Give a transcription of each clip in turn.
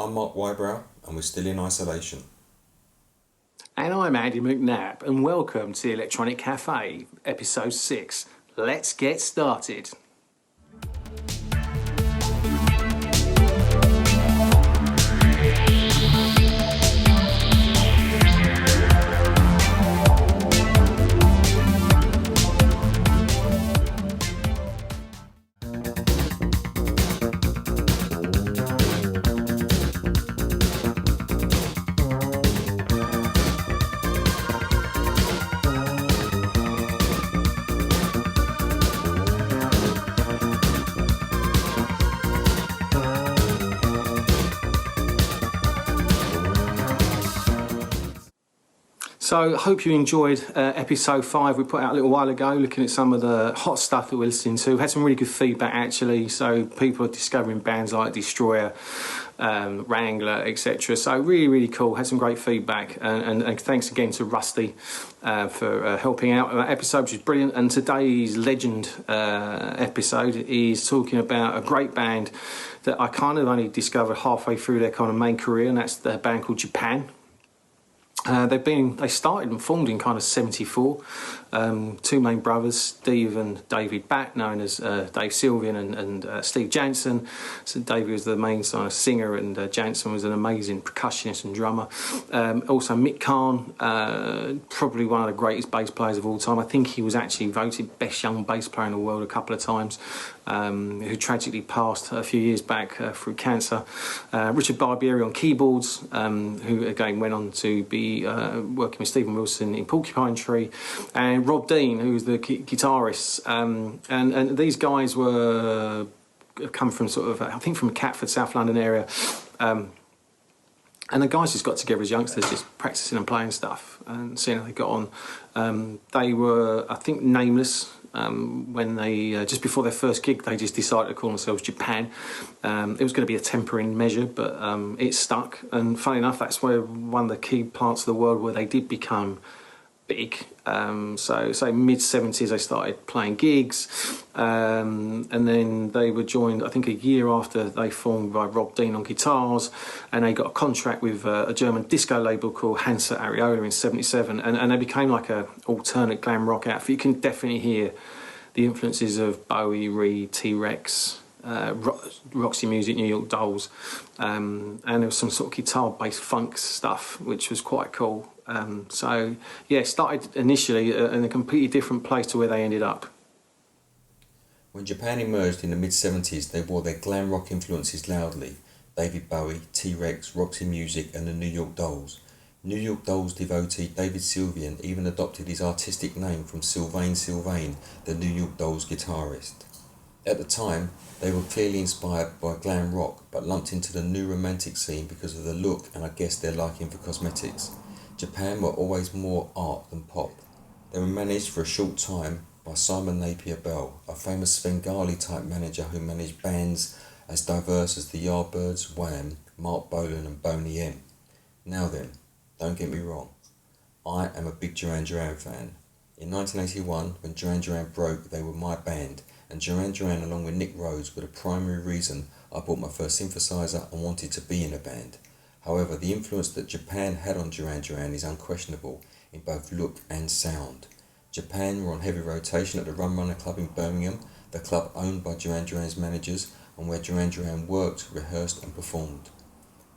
I'm Mark Wybrow, and we're still in isolation. And I'm Andy McNabb, and welcome to the Electronic Cafe, episode 6. Let's get started. So, hope you enjoyed episode 5 we put out a little while ago, looking at some of the hot stuff that we're listening to. Had some really good feedback actually, so people are discovering bands like Destroyer, Wrangler, etc. So really cool, had some great feedback, and thanks again to Rusty for helping out. That episode was brilliant, and today's legend episode is talking about a great band that I kind of only discovered halfway through their kind of main career, and that's the band called Japan. They started and formed in kind of 74. Two main brothers, Steve and David Batt, known as Dave Sylvian and Steve Jansen. So David was the main singer, and Jansen was an amazing percussionist and drummer. Also Mick Karn, probably one of the greatest bass players of all time. I think he was actually voted best young bass player in the world a couple of times, who tragically passed a few years back through cancer. Richard Barbieri on keyboards, who again went on to be working with Stephen Wilson in Porcupine Tree, and Rob Dean, who was the guitarist. And these guys come from sort of, I think, from Catford, South London area. And the guys just got together as youngsters, just practicing and playing stuff and seeing how they got on. They were, I think, nameless. When they, just before their first gig, they just decided to call themselves Japan. It was going to be a temporary measure, but it stuck. And funny enough, that's where one of the key parts of the world where they did become big. So mid-70s they started playing gigs, and then they were joined, I think, a year after they formed, by Rob Dean on guitars, and they got a contract with a German disco label called Hansa Ariola in 77, and they became like a alternate glam rock outfit. You can definitely hear the influences of Bowie, Reed, T-Rex, Roxy Music, New York Dolls, and there was some sort of guitar-based funk stuff, which was quite cool. So yeah, started initially in a completely different place to where they ended up. When Japan emerged in the mid-70s, they wore their glam rock influences loudly. David Bowie, T-Rex, Roxy Music and the New York Dolls. New York Dolls devotee David Sylvian even adopted his artistic name from Sylvain Sylvain, the New York Dolls guitarist. At the time, they were clearly inspired by glam rock, but lumped into the new romantic scene because of the look and I guess their liking for cosmetics. Japan were always more art than pop. They were managed for a short time by Simon Napier Bell, a famous Svengali type manager who managed bands as diverse as the Yardbirds, Wham, Mark Bolan and Boney M. Now then, don't get me wrong, I am a big Duran Duran fan. In 1981, when Duran Duran broke, they were my band, and Duran Duran along with Nick Rhodes were the primary reason I bought my first synthesizer and wanted to be in a band. However, the influence that Japan had on Duran Duran is unquestionable in both look and sound. Japan were on heavy rotation at the Rum Runner Club in Birmingham, the club owned by Duran Duran's managers and where Duran Duran worked, rehearsed and performed.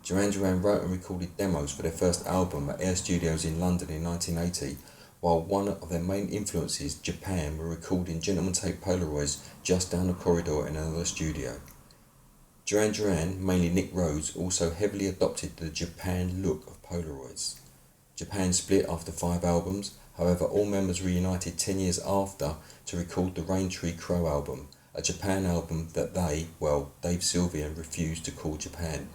Duran Duran wrote and recorded demos for their first album at Air Studios in London in 1980, while one of their main influences, Japan, were recording Gentleman Tape Polaroids just down the corridor in another studio. Duran Duran, mainly Nick Rhodes, also heavily adopted the Japan look of Polaroids. Japan split after 5 albums, however all members reunited 10 years after to record the Rain Tree Crow album, a Japan album that Dave Sylvian refused to call Japan.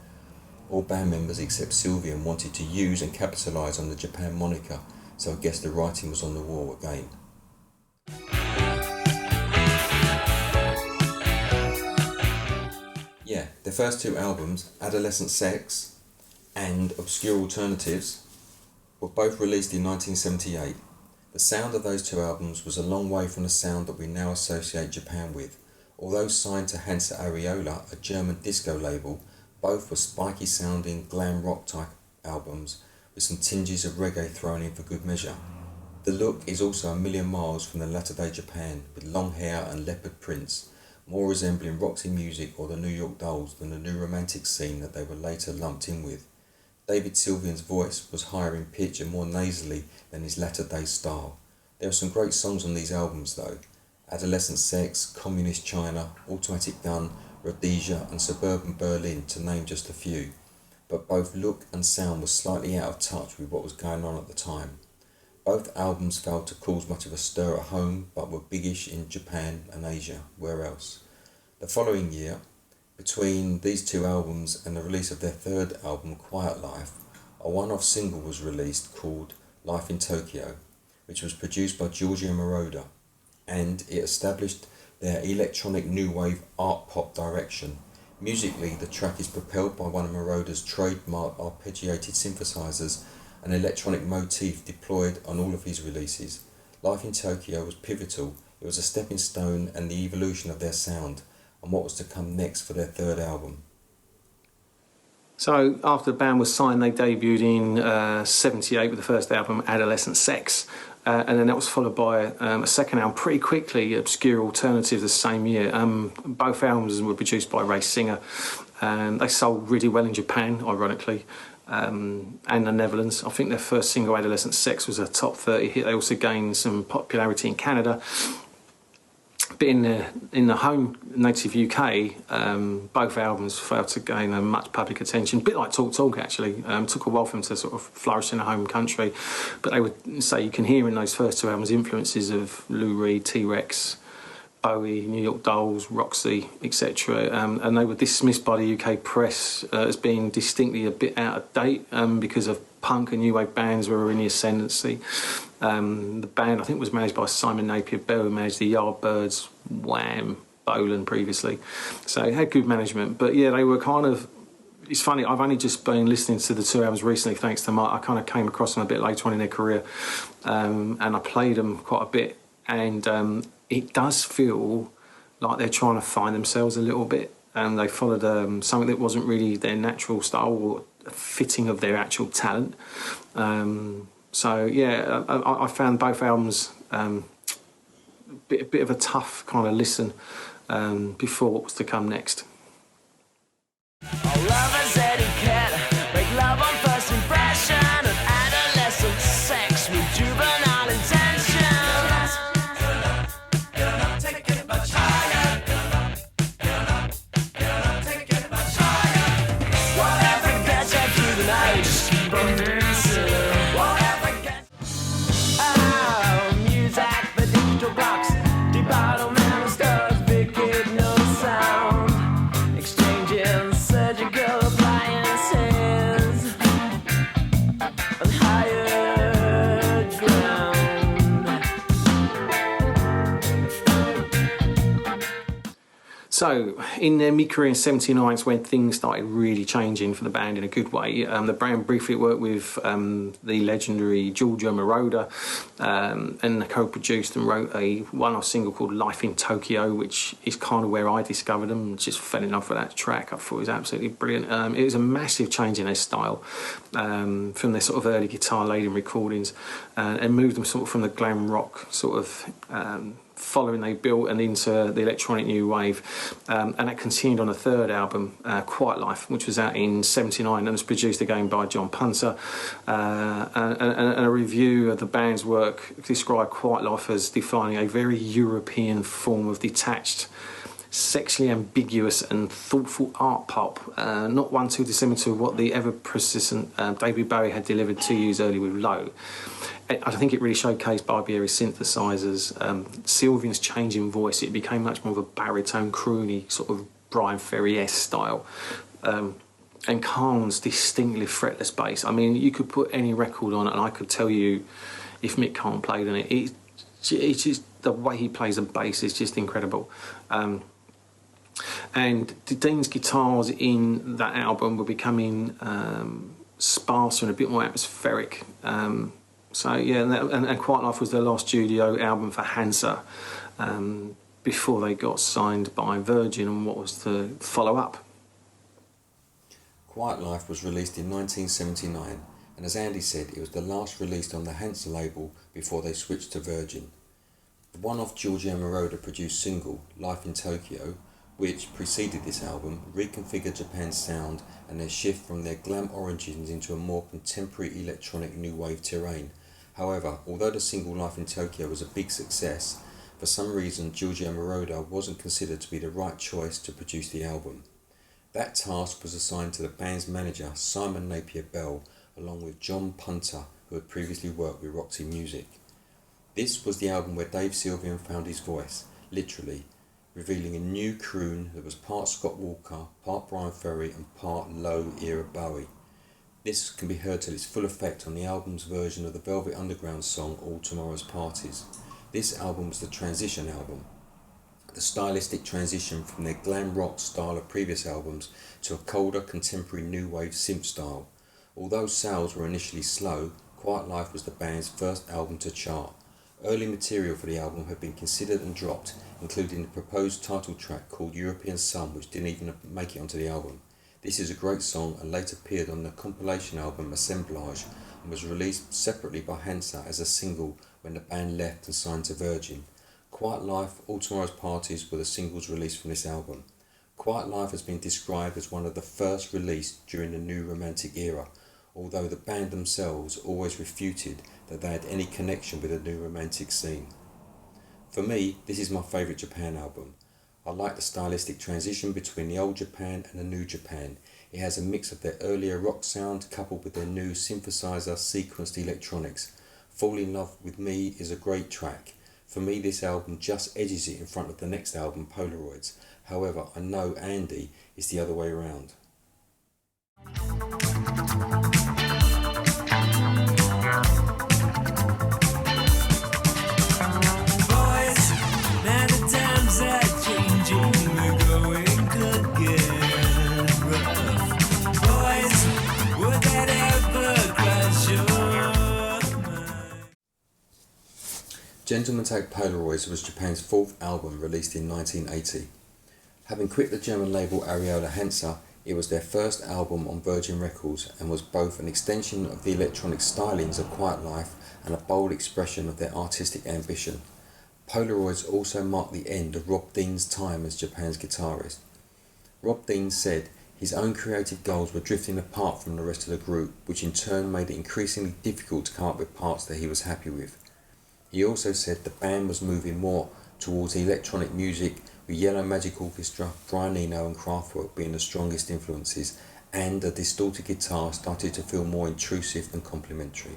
All band members except Sylvian wanted to use and capitalise on the Japan moniker, so I guess the writing was on the wall again. Yeah, their first 2 albums, Adolescent Sex and Obscure Alternatives, were both released in 1978. The sound of those 2 albums was a long way from the sound that we now associate Japan with. Although signed to Hansa Ariola, a German disco label, Both were spiky sounding glam rock type albums with some tinges of reggae thrown in for good measure. The look is also a million miles from the latter day Japan, with long hair and leopard prints, more resembling Roxy Music or the New York Dolls than the new romantic scene that they were later lumped in with. David Sylvian's voice was higher in pitch and more nasally than his latter day style. There are some great songs on these albums though: Adolescent Sex, Communist China, Automatic Gun, Rhodesia and Suburban Berlin, to name just a few, but both look and sound were slightly out of touch with what was going on at the time. Both albums failed to cause much of a stir at home, but were biggish in Japan and Asia. Where else? The following year, between these two albums and the release of their third album, Quiet Life, a one-off single was released called Life in Tokyo, which was produced by Giorgio Moroder, and it established their electronic new wave art pop direction. Musically, the track is propelled by one of Moroder's trademark arpeggiated synthesizers, an electronic motif deployed on all of his releases. Life in Tokyo was pivotal. It was a stepping stone and the evolution of their sound, and what was to come next for their third album. So after the band was signed, they debuted in '78 with the first album, Adolescent Sex, and then that was followed by a second album pretty quickly, Obscure Alternative, the same year. Both albums were produced by Ray Singer, and they sold really well in Japan, ironically, and the Netherlands. I think their first single, Adolescent Sex, was a top 30 hit. They also gained some popularity in Canada. But in the home native UK, both albums failed to gain much public attention. A bit like Talk Talk, actually. Took a while for them to sort of flourish in the home country. But they would say you can hear in those first two albums influences of Lou Reed, T-Rex, Bowie, New York Dolls, Roxy, etc. And they were dismissed by the UK press as being distinctly a bit out of date because of punk and new wave bands were in the ascendancy. The band, I think, was managed by Simon Napier Bell, who managed the Yardbirds, Wham, Bolan previously. So it had good management. But yeah, they were kind of... It's funny, I've only just been listening to the two albums recently, thanks to Mark. I kind of came across them a bit later on in their career, and I played them quite a bit. And it does feel like they're trying to find themselves a little bit. And they followed something that wasn't really their natural style or fitting of their actual talent. So yeah, I found both albums a bit of a tough kind of listen before what was to come next. All lovers etiquette, make love on first impression, of adolescent sex with juvenile intentions. Take it much higher. Take it much higher. Whatever gets you through the night, just keep on dancing. Whatever gets. Oh, music, the digital box, deep bottom and stars, big kid, no sound, exchanging surgical appliances on higher ground. So, in their mid-career in '79 is when things started really changing for the band in a good way. The band briefly worked with the legendary Giorgio Moroder and co-produced and wrote a one-off single called Life in Tokyo, which is kind of where I discovered them. Just fell in love with that track. I thought it was absolutely brilliant. It was a massive change in their style from their sort of early guitar-laden recordings and moved them sort of from the glam rock sort of following they built and into the electronic new wave, and that continued on the third album, Quiet Life, which was out in '79 and was produced again by John Punter. And a review of the band's work described Quiet Life as defining a very European form of detached, sexually ambiguous and thoughtful art pop, not one too dissimilar to what the ever-persistent David Bowie had delivered 2 years earlier with Low. I think it really showcased Barbieri's synthesizers, Sylvian's change in voice. It became much more of a baritone, croony, sort of Brian Ferry-esque style. And Carn's distinctly fretless bass. I mean, you could put any record on it and I could tell you if Mick Carn played on it. It's just, the way he plays the bass is just incredible. And Dean's guitars in that album were becoming sparser and a bit more atmospheric. So yeah, and Quiet Life was their last studio album for Hansa before they got signed by Virgin and what was to follow up. Quiet Life was released in 1979, and as Andy said, it was the last released on the Hansa label before they switched to Virgin. The one-off Giorgio Moroder produced single, Life in Tokyo, which preceded this album, reconfigured Japan's sound and their shift from their glam origins into a more contemporary electronic new wave terrain. However, although the single Life in Tokyo was a big success, for some reason Giorgio Moroder wasn't considered to be the right choice to produce the album. That task was assigned to the band's manager Simon Napier Bell, along with John Punter, who had previously worked with Roxy Music. This was the album where Dave Sylvian found his voice, literally, revealing a new croon that was part Scott Walker, part Brian Ferry and part low-era Bowie. This can be heard to its full effect on the album's version of the Velvet Underground song All Tomorrow's Parties. This album was the transition album, the stylistic transition from their glam rock style of previous albums to a colder contemporary new wave synth style. Although sales were initially slow, Quiet Life was the band's first album to chart. Early material for the album had been considered and dropped, including the proposed title track called European Sun, which didn't even make it onto the album. This is a great song and later appeared on the compilation album Assemblage and was released separately by Hansa as a single when the band left and signed to Virgin. Quiet Life, All Tomorrow's Parties were the singles released from this album. Quiet Life has been described as one of the first released during the New Romantic era, although the band themselves always refuted that they had any connection with the New Romantic scene. For me, this is my favourite Japan album. I like the stylistic transition between the old Japan and the new Japan. It has a mix of their earlier rock sound coupled with their new synthesizer sequenced electronics. Fall in Love with Me is a great track. For me, this album just edges it in front of the next album, Polaroids. However, I know Andy is the other way around. Gentlemen Take Polaroids was Japan's fourth album, released in 1980. Having quit the German label Ariola Hansa, it was their first album on Virgin Records and was both an extension of the electronic stylings of Quiet Life and a bold expression of their artistic ambition. Polaroids also marked the end of Rob Dean's time as Japan's guitarist. Rob Dean said his own creative goals were drifting apart from the rest of the group, which in turn made it increasingly difficult to come up with parts that he was happy with. He also said the band was moving more towards electronic music, with Yellow Magic Orchestra, Brian Eno and Kraftwerk being the strongest influences, and a distorted guitar started to feel more intrusive than complementary.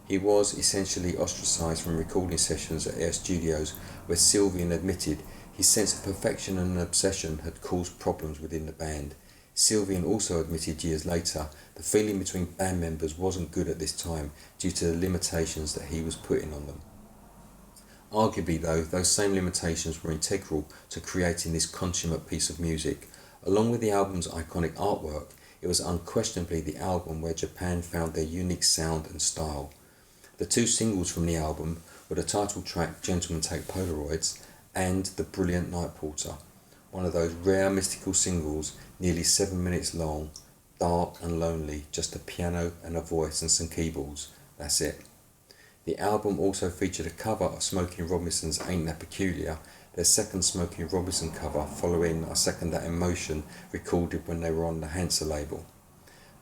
He was essentially ostracised from recording sessions at Air Studios, where Sylvian admitted his sense of perfection and obsession had caused problems within the band. Sylvian also admitted years later the feeling between band members wasn't good at this time due to the limitations that he was putting on them. Arguably though, those same limitations were integral to creating this consummate piece of music. Along with the album's iconic artwork, it was unquestionably the album where Japan found their unique sound and style. The two singles from the album were the title track Gentlemen Take Polaroids and The Brilliant Night Porter, one of those rare mystical singles, nearly 7 minutes long, dark and lonely, just a piano and a voice and some keyboards, that's it. The album also featured a cover of Smokey Robinson's Ain't That Peculiar, their second Smokey Robinson cover following I Second That Emotion recorded when they were on the Hansa label.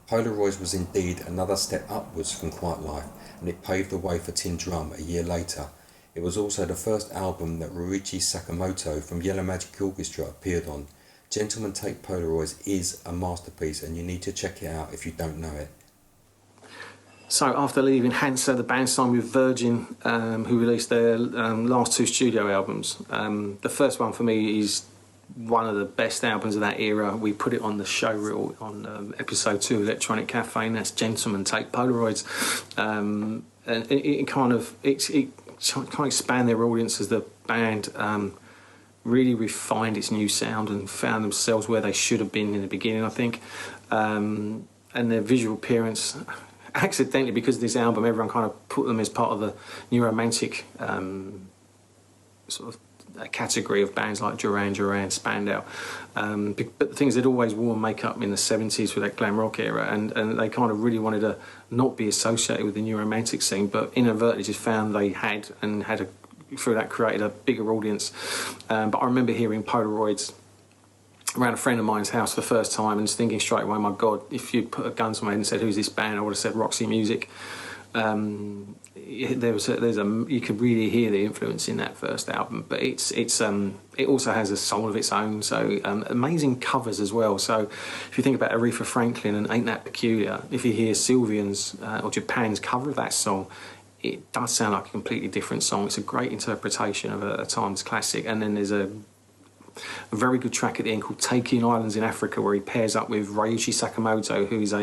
Polaroids was indeed another step upwards from Quiet Life, and it paved the way for Tin Drum a year later. It was also the first album that Ryuichi Sakamoto from Yellow Magic Orchestra appeared on. Gentlemen Take Polaroids is a masterpiece and you need to check it out if you don't know it. So after leaving Hansa, the band signed with Virgin, who released their last two studio albums. The first one for me is one of the best albums of that era. We put it on the show reel on episode 2 of Electronic Cafe, and that's Gentlemen Take Polaroids. And it kind of expand their audience as the band really refined its new sound and found themselves where they should have been in the beginning, I think. And their visual appearance, accidentally, because of this album, everyone kind of put them as part of the New Romantic sort of a category of bands like Duran Duran, Spandau. But the things they'd always worn makeup in the 70s with that glam rock era, and they kind of really wanted to not be associated with the new romantic scene, but inadvertently just found they had through that created a bigger audience. But I remember hearing Polaroids around a friend of mine's house for the first time and just thinking straight away, my God, if you'd put a gun to my head and said, who's this band, I would have said Roxy Music. You could really hear the influence in that first album, but it also has a soul of its own. So amazing covers as well. So if you think about Aretha Franklin and Ain't That Peculiar, if you hear Sylvian's or Japan's cover of that song, it does sound like a completely different song. It's a great interpretation of a timeless classic. And then there's a very good track at the end called Taking Islands in Africa, where he pairs up with Ryuichi Sakamoto, who is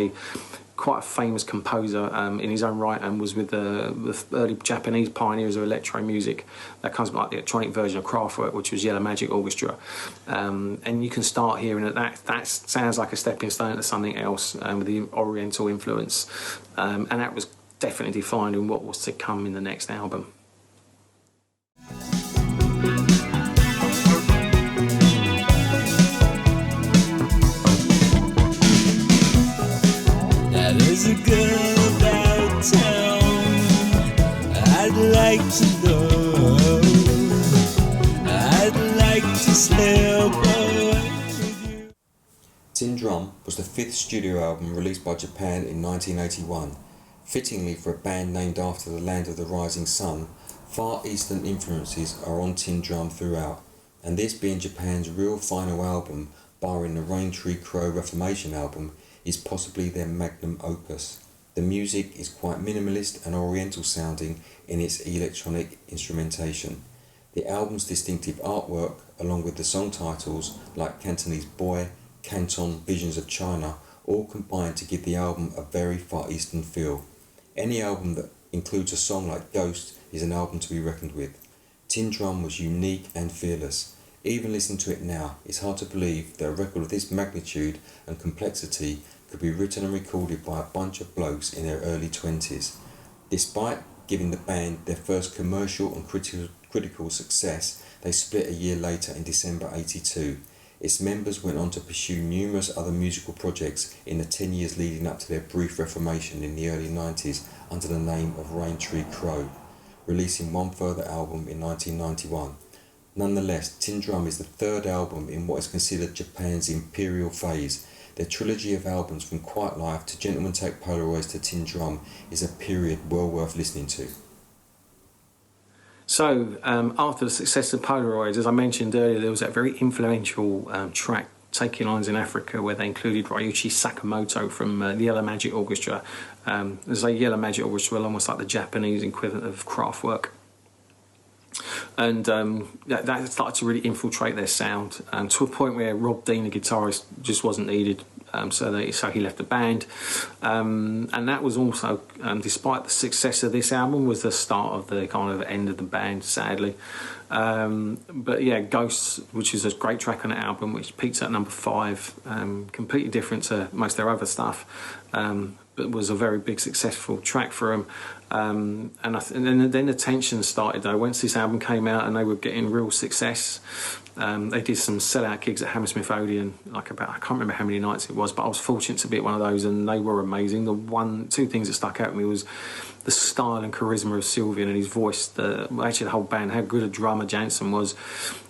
quite a famous composer in his own right, and was with the early Japanese pioneers of electro music. That comes like the electronic version of Kraftwerk, which was Yellow Magic Orchestra. And you can start hearing that sounds like a stepping stone to something else with the Oriental influence. And that was definitely defined in what was to come in the next album. There's a girl about town I'd like to know. I'd like to slip away with you. Tin Drum was the fifth studio album released by Japan in 1981. Fittingly for a band named after the land of the rising sun, Far Eastern influences are on Tin Drum throughout, and this being Japan's real final album, barring the Raintree Crow Reformation album, is possibly their magnum opus. The music is quite minimalist and oriental sounding in its electronic instrumentation. The album's distinctive artwork, along with the song titles like Cantonese Boy, Canton, Visions of China, all combine to give the album a very Far Eastern feel. Any album that includes a song like Ghost is an album to be reckoned with. Tin Drum was unique and fearless. Even listening to it now, it's hard to believe that a record of this magnitude and complexity could be written and recorded by a bunch of blokes in their early 20s. Despite giving the band their first commercial and critical success, they split a year later in December '82. Its members went on to pursue numerous other musical projects in the 10 years leading up to their brief reformation in the early 90s under the name of Raintree Crow, releasing one further album in 1991. Nonetheless, Tin Drum is the third album in what is considered Japan's imperial phase. Their trilogy of albums from Quiet Life to Gentlemen Take Polaroids to Tin Drum is a period well worth listening to. So, after the success of Polaroids, as I mentioned earlier, there was that very influential track, Taking Islands in Africa, where they included Ryuichi Sakamoto from the Yellow Magic Orchestra. There's a Yellow Magic Orchestra, almost like the Japanese equivalent of Kraftwerk. And that started to really infiltrate their sound, to a point where Rob Dean, the guitarist, just wasn't needed. So he left the band, and that was also, despite the success of this album, was the start of the kind of end of the band, sadly. But yeah, Ghosts, which is a great track on the album, which peaks at number 5, completely different to most of their other stuff, but was a very big successful track for them. And then the tension started though once this album came out and they were getting real success. They did some sellout gigs at Hammersmith Odeon, I can't remember how many nights it was, but I was fortunate to be at one of those, and they were amazing. Two things that stuck out to me was the style and charisma of Sylvian and his voice. Actually, the whole band, how good a drummer Jansen was,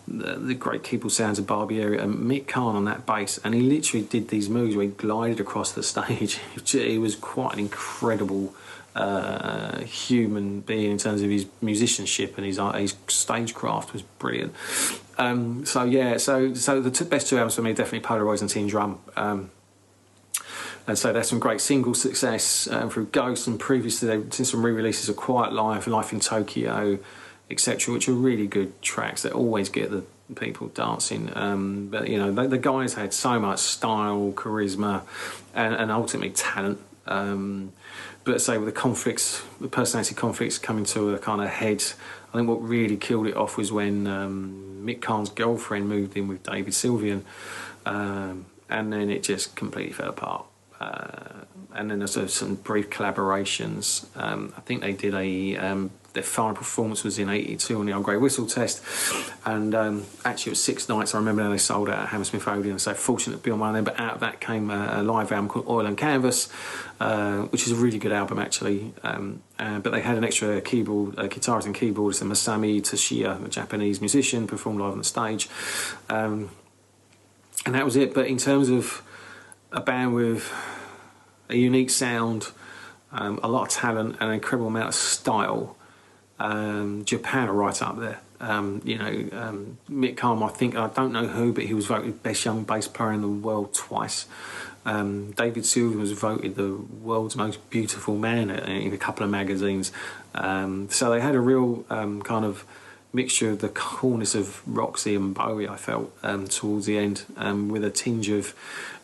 the great keyboard sounds of Barbieri, and Mick Karn on that bass. And he literally did these moves where he glided across the stage. He was quite an incredible human being in terms of his musicianship, and his stagecraft was brilliant. So the best two albums for me, definitely Polaroids and Tin Drum. And so there's some great single success through Ghost, and previously they've done some re-releases of Quiet Life, Life in Tokyo, etc., which are really good tracks that always get the people dancing. But you know, the guys had so much style, charisma, and ultimately talent. But say with the personality conflicts coming to a kind of head, I think what really killed it off was when Mick Karn's girlfriend moved in with David Sylvian, and then it just completely fell apart. And then there's some brief collaborations. I think they did a their final performance was in '82 on the Old Grey Whistle Test, and actually it was 6 nights. I remember they sold out at Hammersmith Odeon, so fortunate to be on one of them. But out of that came a live album called Oil and Canvas, which is a really good album actually. But they had an extra guitarist and keyboardist, and Masami Toshiya, a Japanese musician, performed live on the stage, and that was it. But in terms of a band with a unique sound, a lot of talent, and an incredible amount of style, Japan are right up there. Mick Karn, I don't know who, but he was voted best young bass player in the world twice. David Sylvian was voted the world's most beautiful man in a couple of magazines. So they had a real kind of mixture of the coolness of Roxy and Bowie, I felt, towards the end, with a tinge of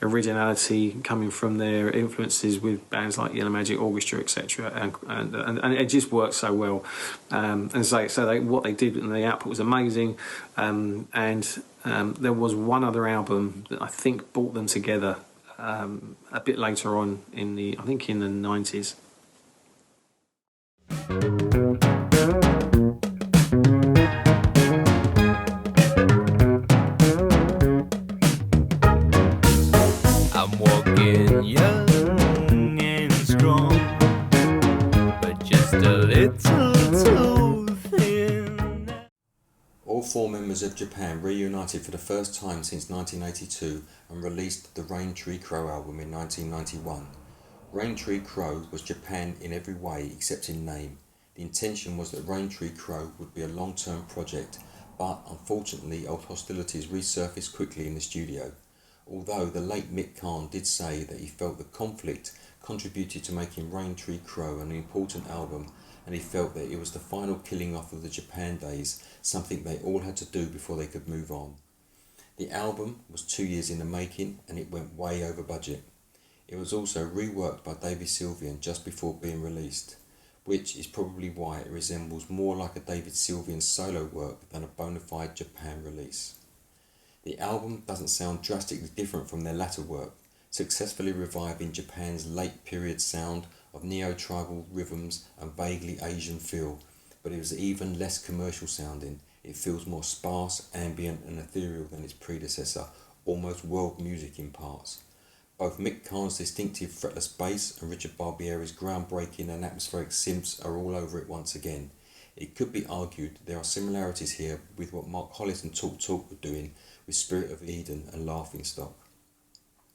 originality coming from their influences with bands like Yellow Magic Orchestra, etc. And it just worked so well. What they did and the output was amazing. There was one other album that I think brought them together a bit later on in the 90s. I'm walking young and strong, but just a little too thin. All 4 members of Japan reunited for the first time since 1982 and released the Rain Tree Crow album in 1991. Rain Tree Crow was Japan in every way except in name. The intention was that Rain Tree Crow would be a long-term project, but unfortunately old hostilities resurfaced quickly in the studio. Although the late Mick Karn did say that he felt the conflict contributed to making Rain Tree Crow an important album, and he felt that it was the final killing off of the Japan days, something they all had to do before they could move on. The album was 2 years in the making, and it went way over budget. It was also reworked by David Sylvian just before being released, which is probably why it resembles more like a David Sylvian solo work than a bona fide Japan release. The album doesn't sound drastically different from their latter work, successfully reviving Japan's late period sound of neo-tribal rhythms and vaguely Asian feel, but it was even less commercial sounding. It feels more sparse, ambient and ethereal than its predecessor, almost world music in parts. Both Mick Karn's distinctive fretless bass and Richard Barbieri's groundbreaking and atmospheric synths are all over it once again. It could be argued there are similarities here with what Mark Hollis and Talk Talk were doing with Spirit of Eden and Laughingstock.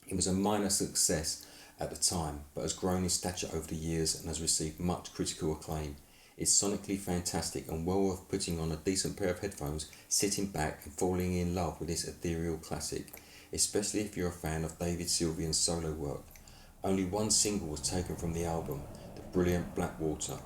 It was a minor success at the time, but has grown in stature over the years and has received much critical acclaim. It's sonically fantastic and well worth putting on a decent pair of headphones, sitting back and falling in love with this ethereal classic, especially if you're a fan of David Sylvian's solo work. Only one single was taken from the album, the brilliant Blackwater.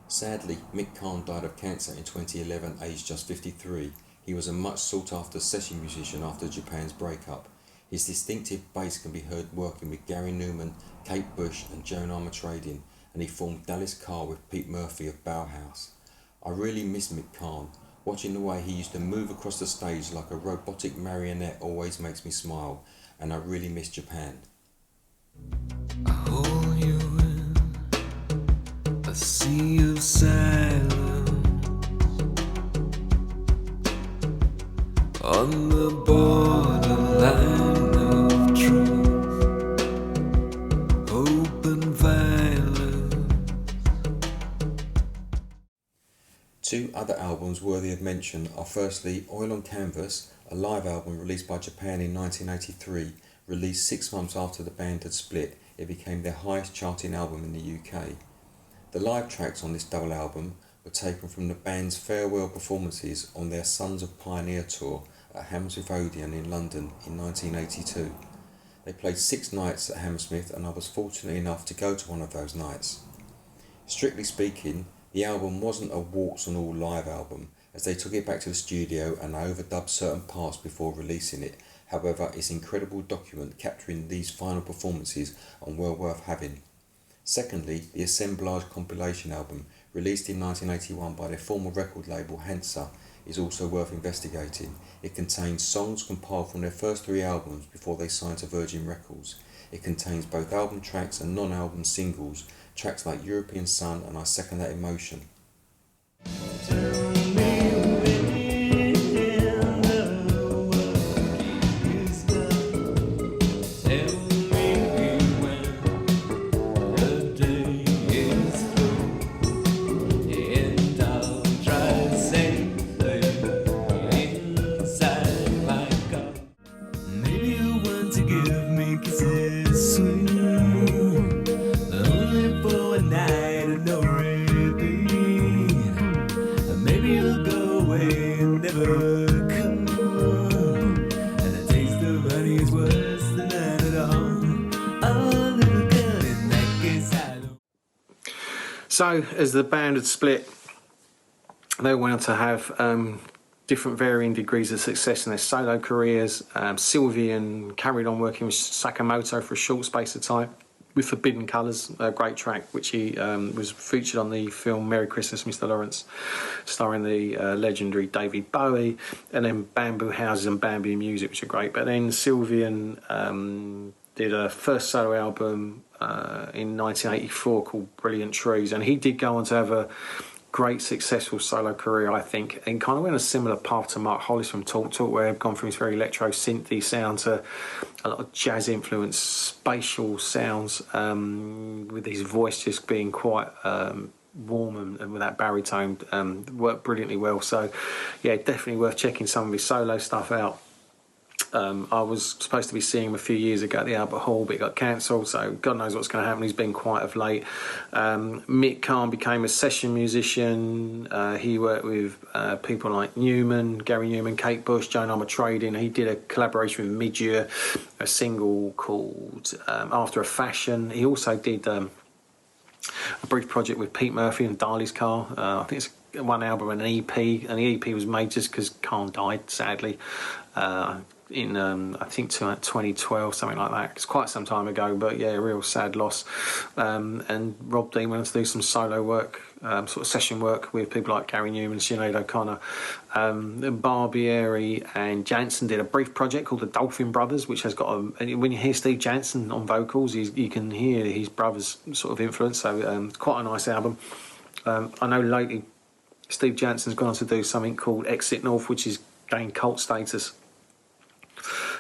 Sadly, Mick Karn died of cancer in 2011, aged just 53. He was a much sought after session musician after Japan's breakup. His distinctive bass can be heard working with Gary Newman, Kate Bush and Joan Armatrading, and he formed Dallas Carr with Pete Murphy of Bauhaus. I really miss Mick Karn. Watching the way he used to move across the stage like a robotic marionette always makes me smile, and I really miss Japan. I hold you in a sea of silence on the borderline of truth, hope and violence. 2 other albums worthy of mention are firstly Oil on Canvas, a live album released by Japan in 1983. Released 6 months after the band had split, it became their highest charting album in the UK. The live tracks on this double album were taken from the band's farewell performances on their Sons of Pioneer tour at Hammersmith Odeon in London in 1982. They played 6 nights at Hammersmith, and I was fortunate enough to go to one of those nights. Strictly speaking, the album wasn't a warts and all live album, as they took it back to the studio and overdubbed certain parts before releasing it. However, it's an incredible document capturing these final performances and well worth having. Secondly, the Assemblage compilation album, released in 1981 by their former record label Hansa, is also worth investigating. It contains songs compiled from their first 3 albums before they signed to Virgin Records. It contains both album tracks and non-album singles, tracks like European Sun and I Second That Emotion. So as the band had split, they went on to have different varying degrees of success in their solo careers. Sylvian carried on working with Sakamoto for a short space of time with Forbidden Colours, a great track which he was featured on the film Merry Christmas, Mr. Lawrence, starring the legendary David Bowie, and then Bamboo Houses and Bamboo Music, which are great. But then Sylvian did a first solo album in 1984 called Brilliant Trees, and he did go on to have a great successful solo career, I think, and kind of went a similar path to Mark Hollis from Talk Talk, where he'd gone from his very electro synthy sound to a lot of jazz influence, spatial sounds, with his voice just being quite warm and with that baritone, worked brilliantly well. So yeah, definitely worth checking some of his solo stuff out. I was supposed to be seeing him a few years ago at the Albert Hall, but it got cancelled, so God knows what's going to happen. He's been quiet of late. Mick Karn became a session musician. He worked with people like Newman, Gary Newman, Kate Bush, Joan Armatrading. He did a collaboration with Midge, a single called After a Fashion. He also did a brief project with Pete Murphy and Darley's Car. I think it's one album and an EP, and the EP was made just because Karn died, sadly. In I think 2012, something like that. It's quite some time ago, but yeah, a real sad loss. And Rob Dean went on to do some solo work, sort of session work with people like Gary Newman, Sinead O'Connor. Barbieri and Jansen did a brief project called the Dolphin Brothers, which has got when you hear Steve Jansen on vocals, you can hear his brother's sort of influence. So quite a nice album. I know lately Steve Jansen's gone on to do something called Exit North, which is gained cult status.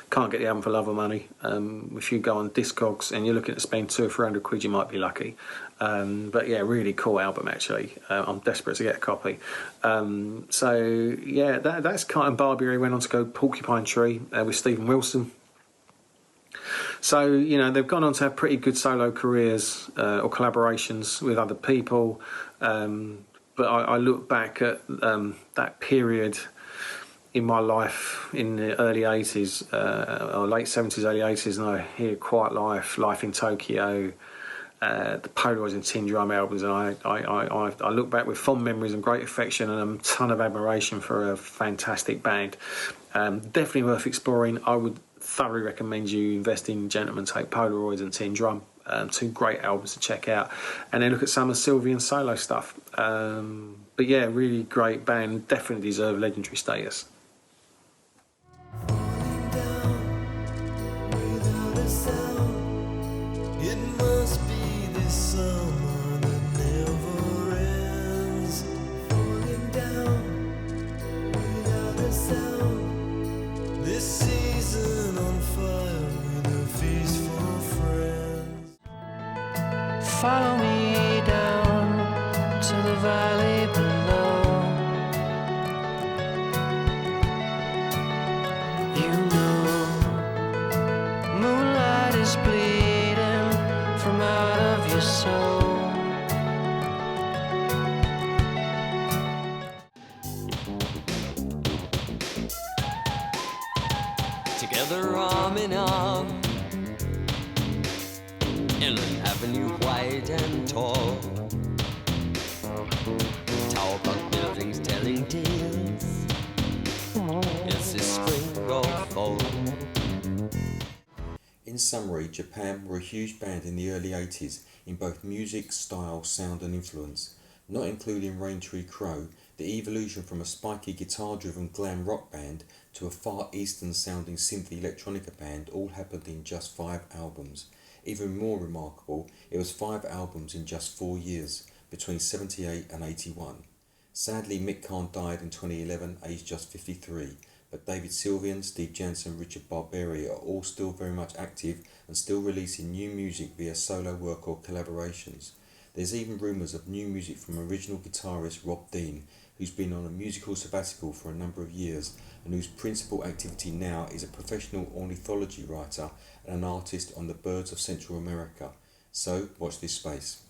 Can't get the album for love or money. If you go on Discogs and you're looking to spend £200 or £300, you might be lucky. But yeah, really cool album actually. I'm desperate to get a copy. So yeah, that's kind of Barbieri. Went on to go Porcupine Tree with Stephen Wilson. So you know they've gone on to have pretty good solo careers or collaborations with other people. But I look back at that period in my life in the early 80s, or late 70s, early 80s, and I hear Quiet Life, Life in Tokyo, the Polaroids and Tin Drum albums, and I look back with fond memories and great affection and a ton of admiration for a fantastic band. Definitely worth exploring. I would thoroughly recommend you invest in Gentlemen Take Polaroids and Tin Drum. Two great albums to check out, and then look at some of Sylvian's solo stuff. But yeah, really great band, definitely deserve legendary status. It must be this summer that never ends. Falling down without a sound. This season on fire with a feast for friends. Follow me down to the valley below. You know, moonlight is bleeding from out of your soul. Together arm in arm, Inland Avenue wide and tall, tower block buildings telling tales. Is this spring or fall? In summary, Japan were a huge band in the early 80s in both music, style, sound and influence. Not including Raintree Crow, the evolution from a spiky guitar-driven glam rock band to a far eastern sounding synth electronica band all happened in just 5 albums. Even more remarkable, it was 5 albums in just 4 years, between 78 and 81. Sadly, Mick Karn died in 2011, aged just 53, but David Sylvian, Steve Jansen and Richard Barbieri are all still very much active and still releasing new music via solo work or collaborations. There's even rumours of new music from original guitarist Rob Dean, who's been on a musical sabbatical for a number of years and whose principal activity now is a professional ornithology writer and an artist on the birds of Central America. So, watch this space.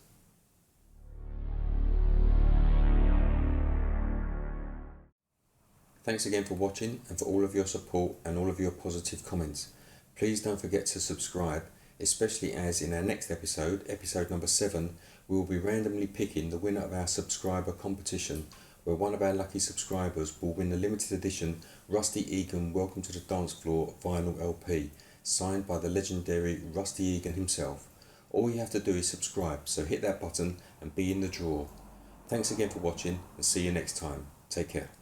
Thanks again for watching and for all of your support and all of your positive comments. Please don't forget to subscribe. especially as in our next episode, episode number 7, we will be randomly picking the winner of our subscriber competition, where one of our lucky subscribers will win the limited edition Rusty Egan Welcome to the Dance Floor vinyl LP, signed by the legendary Rusty Egan himself. All you have to do is subscribe, so hit that button and be in the draw. Thanks again for watching, and see you next time. Take care.